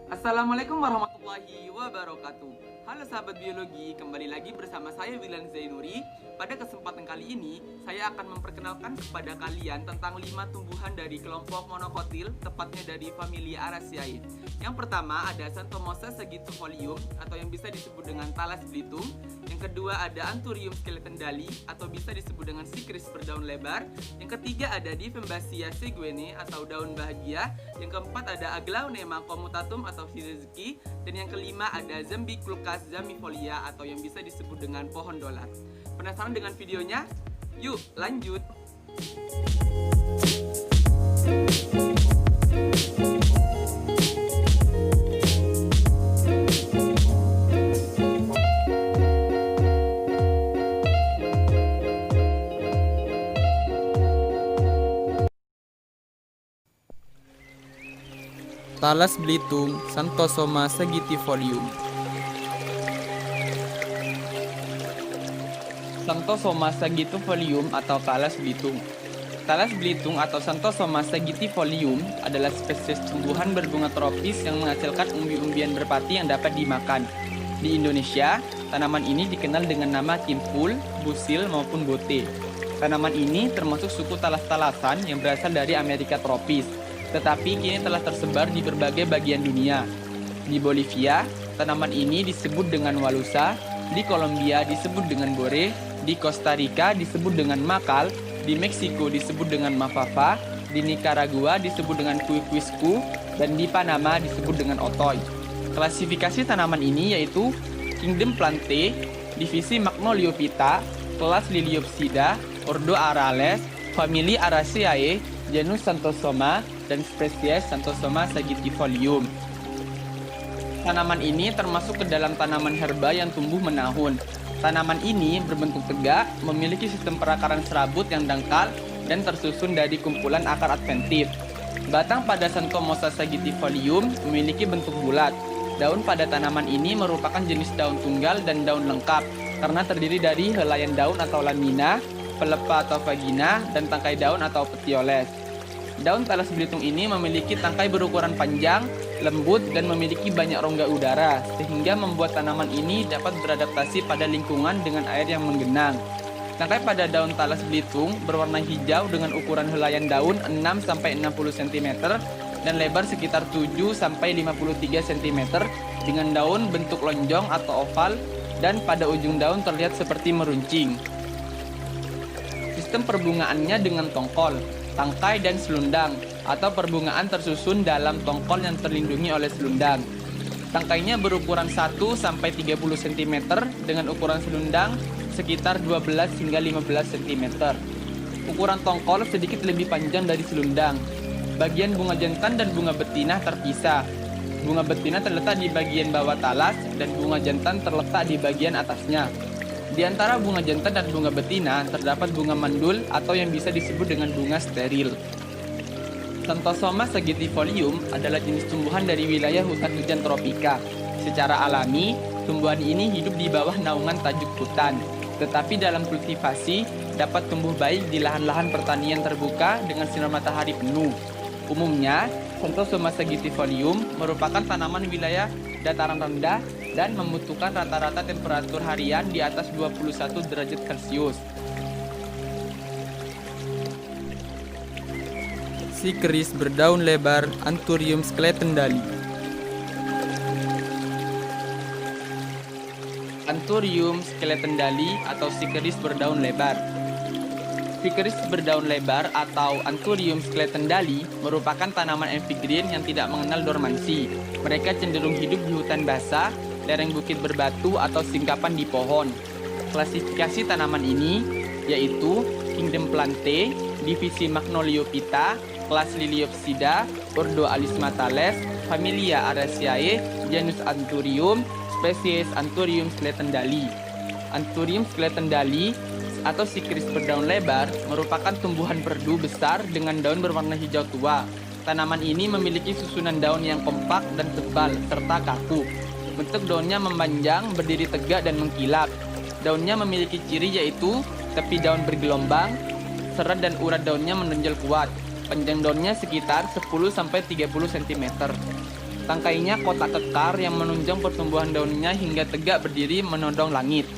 Assalamualaikum warahmatullahi wabarakatuh. Halo sahabat biologi, kembali lagi bersama saya William Zainuri. Pada kesempatan kali ini, saya akan memperkenalkan kepada kalian tentang 5 tumbuhan dari kelompok monokotil, tepatnya dari familia Araceae. Yang pertama ada Xanthomosa sagittifolium atau yang bisa disebut dengan talas belitung. Yang kedua ada Anthurium skeletendali atau bisa disebut dengan sikris berdaun lebar. Yang ketiga ada Difembacia seguene atau daun bahagia. Yang keempat ada Aglaonema commutatum atau rezeki, dan yang kelima ada Zambiculcas zamifolia atau yang bisa disebut dengan pohon dolar. Penasaran dengan videonya? Yuk lanjut. Talas belitung, Xanthosoma sagittifolium. Xanthosoma sagittifolium atau talas belitung. Talas belitung atau Xanthosoma sagittifolium adalah spesies tumbuhan berbunga tropis yang menghasilkan umbi-umbian merpati yang dapat dimakan. Di Indonesia, tanaman ini dikenal dengan nama kimpul, busil, maupun bote. Tanaman ini termasuk suku talas-talasan yang berasal dari Amerika tropis, tetapi kini telah tersebar di berbagai bagian dunia. Di Bolivia, tanaman ini disebut dengan walusa, di Kolombia disebut dengan bore, di Costa Rica disebut dengan makal, di Meksiko disebut dengan mafafa, di Nicaragua disebut dengan cuicuiscu, dan di Panama disebut dengan otoy. Klasifikasi tanaman ini yaitu Kingdom Plantae, divisi Magnoliophyta, kelas Liliopsida, ordo Arales, famili Araceae, genus Xanthosoma, dan spesies Xanthosoma sagittifolium. Tanaman ini termasuk ke dalam tanaman herba yang tumbuh menahun. Tanaman ini berbentuk tegak, memiliki sistem perakaran serabut yang dangkal, dan tersusun dari kumpulan akar adventif. Batang pada Xanthomosa sagittifolium memiliki bentuk bulat. Daun pada tanaman ini merupakan jenis daun tunggal dan daun lengkap, karena terdiri dari helaian daun atau lamina, pelepah atau vagina, dan tangkai daun atau petioles. Daun talas belitung ini memiliki tangkai berukuran panjang, lembut, dan memiliki banyak rongga udara, sehingga membuat tanaman ini dapat beradaptasi pada lingkungan dengan air yang menggenang. Tangkai pada daun talas belitung berwarna hijau dengan ukuran helaian daun 6-60 cm dan lebar sekitar 7-53 cm dengan daun bentuk lonjong atau oval dan pada ujung daun terlihat seperti meruncing. Sistem perbungaannya dengan tongkol, tangkai, dan selundang, atau perbungaan tersusun dalam tongkol yang terlindungi oleh selundang. Tangkainya berukuran 1-30 cm dengan ukuran selundang sekitar 12 hingga 15 cm. Ukuran tongkol sedikit lebih panjang dari selundang. Bagian bunga jantan dan bunga betina terpisah. Bunga betina terletak di bagian bawah talas dan bunga jantan terletak di bagian atasnya. Di antara bunga jantan dan bunga betina terdapat bunga mandul atau yang bisa disebut dengan bunga steril. Xanthosoma sagittifolium adalah jenis tumbuhan dari wilayah hutan hujan tropika. Secara alami, tumbuhan ini hidup di bawah naungan tajuk hutan, tetapi dalam kultivasi dapat tumbuh baik di lahan-lahan pertanian terbuka dengan sinar matahari penuh. Umumnya, Xanthosoma sagittifolium merupakan tanaman wilayah dataran rendah dan membutuhkan rata-rata temperatur harian di atas 21 derajat Celcius. Sikris berdaun lebar, Anthurium skeletendali. Anthurium skeletendali atau sikris berdaun lebar. Sikris berdaun lebar atau Anthurium skeletendali merupakan tanaman evergreen yang tidak mengenal dormansi. Mereka cenderung hidup di hutan basah, lereng bukit berbatu, atau singkapan di pohon. Klasifikasi tanaman ini yaitu Kingdom Plantae, divisi Magnoliophyta, kelas Liliopsida, ordo Alismatales, familia Araceae, genus Anthurium, spesies Anthurium skeletendali. Anthurium skeletendali atau sikris berdaun lebar merupakan tumbuhan perdu besar dengan daun berwarna hijau tua. Tanaman ini memiliki susunan daun yang kompak dan tebal serta kaku. Bentuk daunnya memanjang, berdiri tegak, dan mengkilap. Daunnya memiliki ciri yaitu tepi daun bergelombang, serat dan urat daunnya menonjol kuat. Panjang daunnya sekitar 10-30 cm. Tangkainya kotak kekar yang menunjang pertumbuhan daunnya hingga tegak berdiri menodong langit.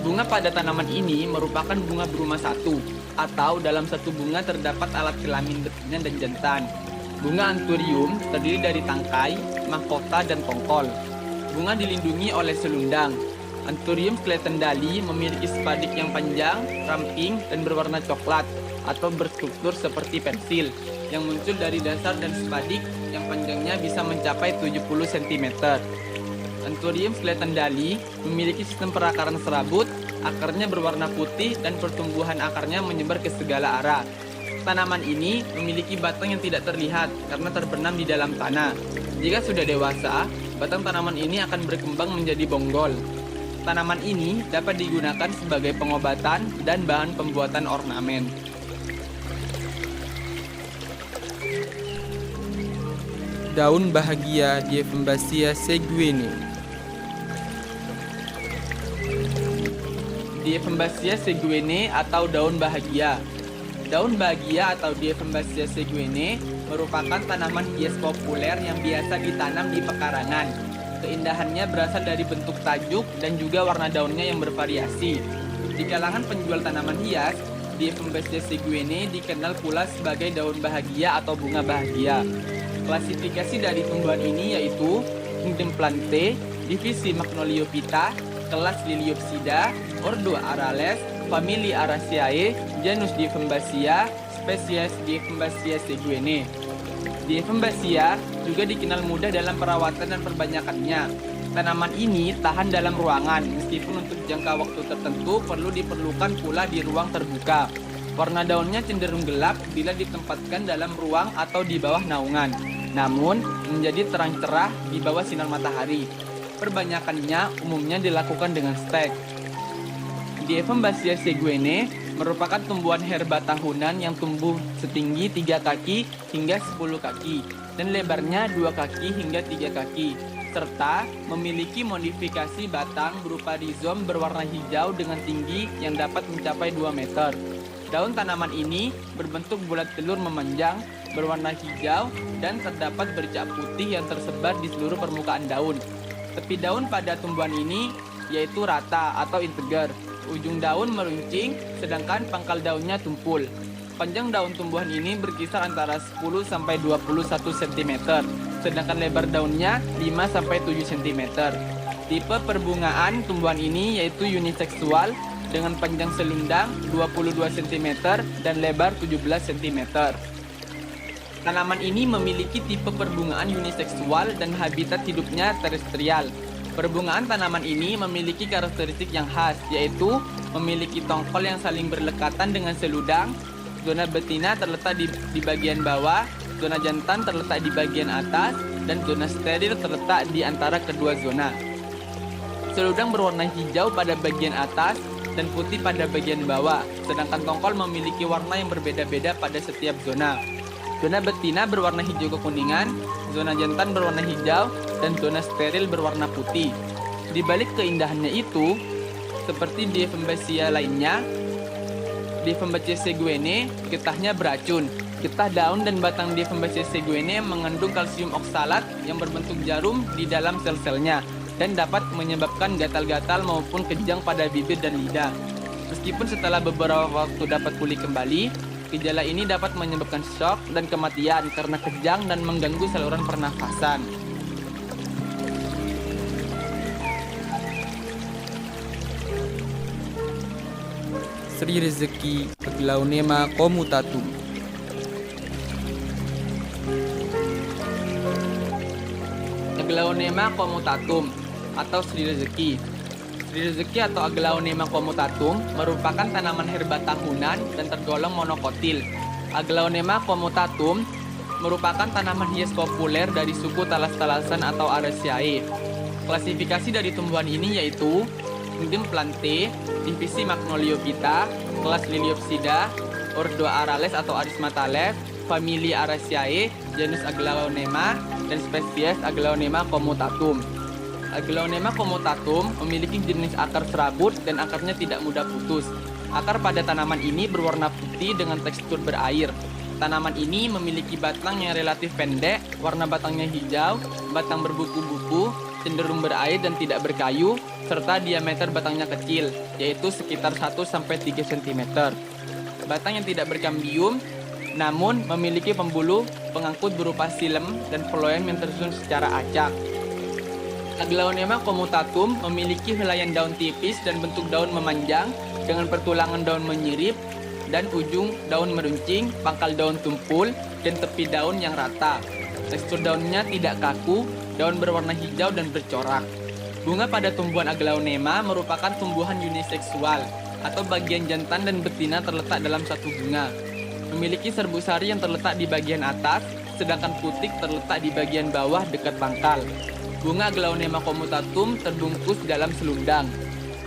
Bunga pada tanaman ini merupakan bunga berumah satu, atau dalam satu bunga terdapat alat kelamin betina dan jantan. Bunga anthurium terdiri dari tangkai, mahkota, dan tongkol. Bunga dilindungi oleh selundang. Anthurium scletendali memiliki spadik yang panjang, ramping, dan berwarna coklat atau berstruktur seperti pensil yang muncul dari dasar dan spadik yang panjangnya bisa mencapai 70 cm. Anthurium scletendali memiliki sistem perakaran serabut, akarnya berwarna putih dan pertumbuhan akarnya menyebar ke segala arah. Tanaman ini memiliki batang yang tidak terlihat karena terbenam di dalam tanah. Jika sudah dewasa, batang tanaman ini akan berkembang menjadi bonggol. Tanaman ini dapat digunakan sebagai pengobatan dan bahan pembuatan ornamen. Daun bahagia Dieffenbachia seguene. Dieffenbachia seguene atau daun bahagia. Daun bahagia atau Dieffenbachia seguene merupakan tanaman hias populer yang biasa ditanam di pekarangan. Keindahannya berasal dari bentuk tajuk dan juga warna daunnya yang bervariasi. Di kalangan penjual tanaman hias, Dieffenbachia seguene dikenal pula sebagai daun bahagia atau bunga bahagia. Klasifikasi dari tumbuhan ini yaitu Kingdom Plantae, divisi Magnoliophyta, kelas Liliopsida, ordo Arales, famili Araceae, genus Dieffenbachia, spesies Dieffenbachia seguene. Dieffenbachia juga dikenal mudah dalam perawatan dan perbanyakannya. Tanaman ini tahan dalam ruangan, meskipun untuk jangka waktu tertentu perlu diperlukan pula di ruang terbuka. Warna daunnya cenderung gelap bila ditempatkan dalam ruang atau di bawah naungan, namun menjadi terang cerah di bawah sinar matahari. Perbanyakannya umumnya dilakukan dengan stek. Dieffenbachia seguene merupakan tumbuhan herba tahunan yang tumbuh setinggi 3 kaki hingga 10 kaki dan lebarnya 2 kaki hingga 3 kaki, serta memiliki modifikasi batang berupa rizom berwarna hijau dengan tinggi yang dapat mencapai 2 meter. Daun tanaman ini berbentuk bulat telur memanjang, berwarna hijau, dan terdapat bercak putih yang tersebar di seluruh permukaan daun. Tepi daun pada tumbuhan ini yaitu rata atau integer. Ujung daun meruncing, sedangkan pangkal daunnya tumpul. Panjang daun tumbuhan ini berkisar antara 10 sampai 21 cm, sedangkan lebar daunnya 5 sampai 7 cm. Tipe perbungaan tumbuhan ini yaitu uniseksual dengan panjang selundang 22 cm dan lebar 17 cm. Tanaman ini memiliki tipe perbungaan uniseksual dan habitat hidupnya terestrial. Perbungaan tanaman ini memiliki karakteristik yang khas, yaitu memiliki tongkol yang saling berlekatan dengan seludang. Zona betina terletak di bagian bawah, zona jantan terletak di bagian atas, dan zona steril terletak di antara kedua zona. Seludang berwarna hijau pada bagian atas dan putih pada bagian bawah, sedangkan tongkol memiliki warna yang berbeda-beda pada setiap zona. Zona betina berwarna hijau kekuningan, zona jantan berwarna hijau, dan zona steril berwarna putih. Di balik keindahannya itu, seperti Dieffenbachia lainnya, Dieffenbachia seguene getahnya beracun. Getah daun dan batang Dieffenbachia seguene mengandung kalsium oksalat yang berbentuk jarum di dalam sel-selnya dan dapat menyebabkan gatal-gatal maupun kejang pada bibir dan lidah. Meskipun setelah beberapa waktu dapat pulih kembali, gejala ini dapat menyebabkan shock dan kematian karena kejang dan mengganggu saluran pernafasan. Sri Rezeki Aglaonema comutatum. Aglaonema comutatum atau Sri Rezeki. Sri Rezeki atau Aglaonema comutatum merupakan tanaman herba tahunan dan tergolong monokotil. Aglaonema comutatum merupakan tanaman hias populer dari suku talas-talasan atau Araceae. Klasifikasi dari tumbuhan ini yaitu Kingdom Plantae, divisi Magnoliophyta, kelas Liliopsida, ordo Arales atau Arismatales, famili Araceae, genus Aglaonema, dan spesies Aglaonema comutatum. Aglaonema comutatum memiliki jenis akar serabut dan akarnya tidak mudah putus. Akar pada tanaman ini berwarna putih dengan tekstur berair. Tanaman ini memiliki batang yang relatif pendek, warna batangnya hijau, batang berbuku-buku, cenderung berair dan tidak berkayu, serta diameter batangnya kecil, yaitu sekitar 1-3 cm. Batang yang tidak berkambium, namun memiliki pembuluh pengangkut berupa silem dan phloem yang tersusun secara acak. Aglaonema comutatum memiliki helaian daun tipis dan bentuk daun memanjang dengan pertulangan daun menyirip dan ujung daun meruncing, pangkal daun tumpul, dan tepi daun yang rata. Tekstur daunnya tidak kaku, daun berwarna hijau dan bercorak. Bunga pada tumbuhan Aglaonema merupakan tumbuhan uniseksual, atau bagian jantan dan betina terletak dalam satu bunga. Memiliki serbu sari yang terletak di bagian atas, sedangkan putik terletak di bagian bawah dekat pangkal. Bunga Aglaonema comutatum terbungkus dalam selundang.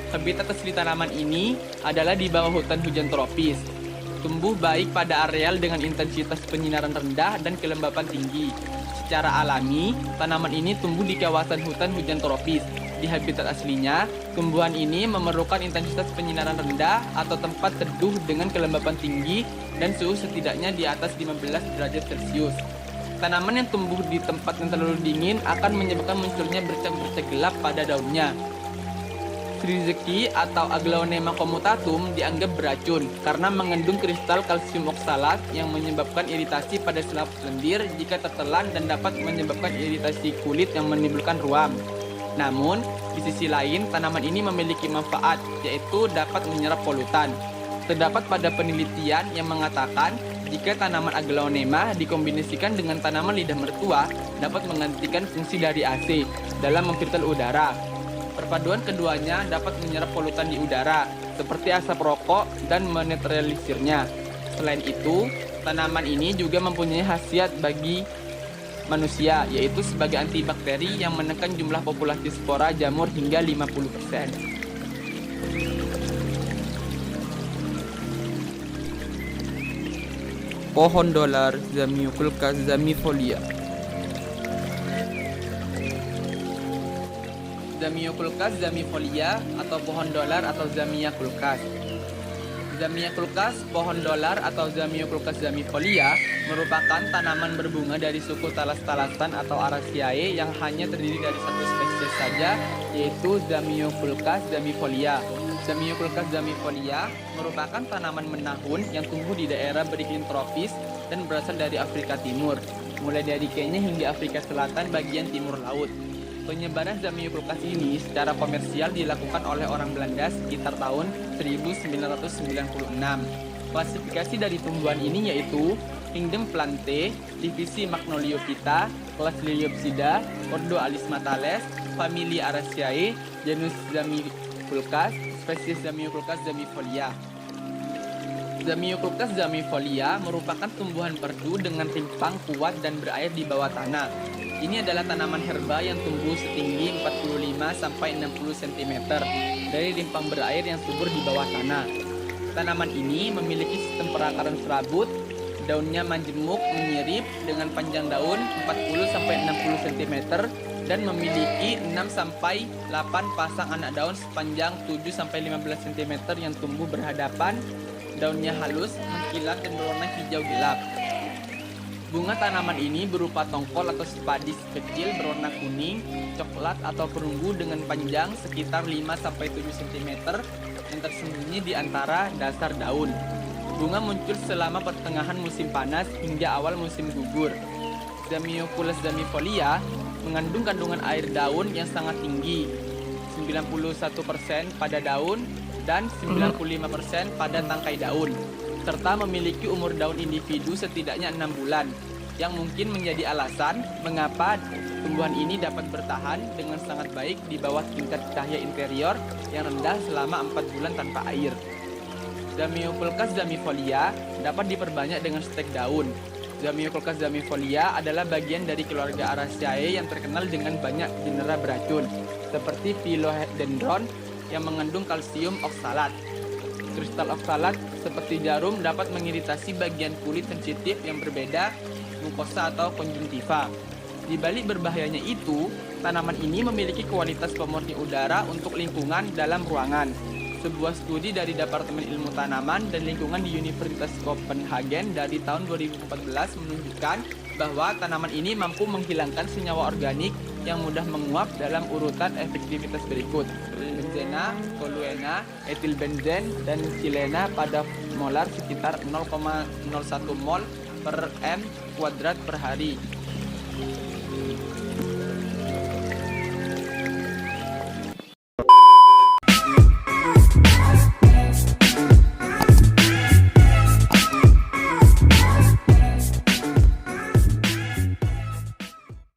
Habitat asli tanaman ini adalah di bawah hutan hujan tropis. Tumbuh baik pada areal dengan intensitas penyinaran rendah dan kelembapan tinggi. Secara alami, tanaman ini tumbuh di kawasan hutan hujan tropis. Di habitat aslinya, tumbuhan ini memerlukan intensitas penyinaran rendah atau tempat teduh dengan kelembapan tinggi dan suhu setidaknya di atas 15 derajat Celcius. Tanaman yang tumbuh di tempat yang terlalu dingin akan menyebabkan munculnya bercak-bercak gelap pada daunnya. Srizeki atau Aglaonema comutatum dianggap beracun karena mengandung kristal kalsium oksalat yang menyebabkan iritasi pada selaput lendir jika tertelan dan dapat menyebabkan iritasi kulit yang menimbulkan ruam. Namun, di sisi lain, tanaman ini memiliki manfaat, yaitu dapat menyerap polutan. Terdapat pada penelitian yang mengatakan jika tanaman Aglaonema dikombinasikan dengan tanaman lidah mertua dapat menggantikan fungsi dari AC dalam memfilter udara. Perpaduan keduanya dapat menyerap polutan di udara, seperti asap rokok dan menetralisirnya. Selain itu, tanaman ini juga mempunyai khasiat bagi manusia, yaitu sebagai antibakteri yang menekan jumlah populasi spora jamur hingga 50%. Pohon dolar Zamioculcas zamiifolia. Zamioculcas zamiifolia atau pohon dolar atau Zamioculcas. Zamioculcas, pohon dolar atau Zamioculcas zamiifolia merupakan tanaman berbunga dari suku talas-talasan atau Araceae yang hanya terdiri dari satu spesies saja, yaitu Zamioculcas zamiifolia. Zamioculcas zamiifolia merupakan tanaman menahun yang tumbuh di daerah beriklim tropis dan berasal dari Afrika Timur, mulai dari Kenya hingga Afrika Selatan bagian timur laut. Penyebaran Zamioculcas ini secara komersial dilakukan oleh orang Belanda sekitar tahun 1996. Klasifikasi dari tumbuhan ini yaitu Kingdom Plantae, divisi Magnoliophyta, kelas Liliopsida, ordo Alismatales, familia Araceae, genus Zamioculcas, spesies Zamioculcas zamiifolia. Zamioculcas zamiifolia merupakan tumbuhan perdu dengan rimpang kuat dan berair di bawah tanah. Ini adalah tanaman herba yang tumbuh setinggi 45-60 cm dari rimpang berair yang subur di bawah tanah. Tanaman ini memiliki sistem perakaran serabut, daunnya majemuk menyirip dengan panjang daun 40-60 cm dan memiliki 6-8 pasang anak daun sepanjang 7-15 cm yang tumbuh berhadapan. Daunnya halus, mengkilat dan berwarna hijau gelap. Bunga tanaman ini berupa tongkol atau spadis kecil berwarna kuning, coklat atau perunggu dengan panjang sekitar 5-7 cm yang tersembunyi di antara dasar daun. Bunga muncul selama pertengahan musim panas hingga awal musim gugur. Zamioculcas zamiifolia mengandung kandungan air daun yang sangat tinggi, 91% pada daun dan 95% pada tangkai daun, serta memiliki umur daun individu setidaknya 6 bulan, yang mungkin menjadi alasan mengapa tumbuhan ini dapat bertahan dengan sangat baik di bawah tingkat cahaya interior yang rendah selama 4 bulan tanpa air. Zamioculcas zamiifolia dapat diperbanyak dengan stek daun. Zamioculcas zamiifolia adalah bagian dari keluarga Araceae yang terkenal dengan banyak genera beracun, seperti Philodendron yang mengandung kalsium oksalat. Kristal oksalat seperti jarum dapat mengiritasi bagian kulit sensitif yang berbeda, mukosa atau konjungtiva. Di balik berbahayanya itu, tanaman ini memiliki kualitas pemurni udara untuk lingkungan dalam ruangan. Sebuah studi dari Departemen Ilmu Tanaman dan Lingkungan di Universitas Copenhagen dari tahun 2014 menunjukkan bahwa tanaman ini mampu menghilangkan senyawa organik yang mudah menguap dalam urutan efektivitas berikut: benzena, toluena, etilbenzen, dan silena pada molar sekitar 0,01 mol per m kuadrat per hari.